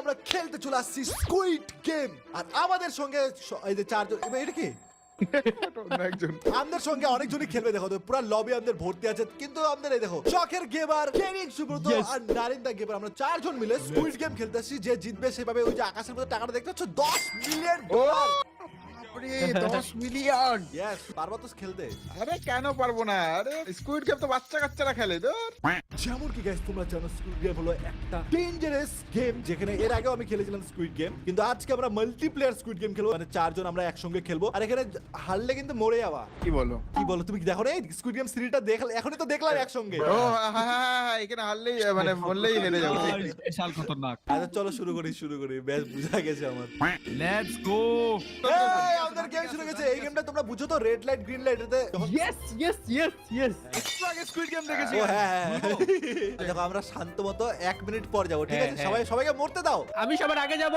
আমরা খেলতে চলে আসছি স্কুইড গেম। আর আমাদের সঙ্গে এই যে চারজন, এটা কি আমাদের সঙ্গে অনেকজনই খেলবে। দেখো তো পুরো লবি আমাদের ভর্তি আছে, কিন্তু আমাদের এই দেখো শখের গেমার কেনিং সুব্রত আর নারিন্দা গেমার, আমরা চারজন মিলে স্কুইড গেম খেলতে আসছি। যে জিতবে সেভাবে ওই যে আকাশের মধ্যে টাকাটা দেখতে পাচ্ছ, $10 মিলিয়ন। 10 মিলিয়ন। ইয়েস, পারবা তো খেলতে? আরে কেন পারবো না? আরে স্কুইড গেম তো বাচ্চা কাচ্চারা খেলে। যেমন কি গাইস, তোমরা জানো স্কুইড গেম হলো একটা ডেঞ্জারাস গেম, যেখানে এর আগেও আমি খেলেছিলাম স্কুইড গেম, কিন্তু আজকে আমরা মাল্টিপ্লেয়ার স্কুইড গেম খেলবো। মানে চারজন আমরা একসঙ্গে খেলবো, আর এখানে হারলে কিন্তু মরে যাওয়া। কি বলো? কি বলো, তুমি কি দেখো না স্কুইড গেম সিরিজটা? দেখলে এখনই তো দেখলাম একসঙ্গে। ও হ্যাঁ, এখানে হারলেই মানে বললেই হেরে যাবো। স্পেশাল খতরনাক। আচ্ছা চলো শুরু করি। বেশ বুঝা গেছে আমার। Let's go. এই আমাদের গেম শুরু গেছে। এই গেমটা তোমরা বুঝো তো, রেড লাইট গ্রিন লাইট এতে। ইয়েস একটু আগে স্কুইড গেম দেখেছি। ও হ্যাঁ, দেখো আমরা শান্ত মতো 1 মিনিট পর যাবো, ঠিক আছে? সবাইকে মরতে দাও। আমি সবার আগে যাব।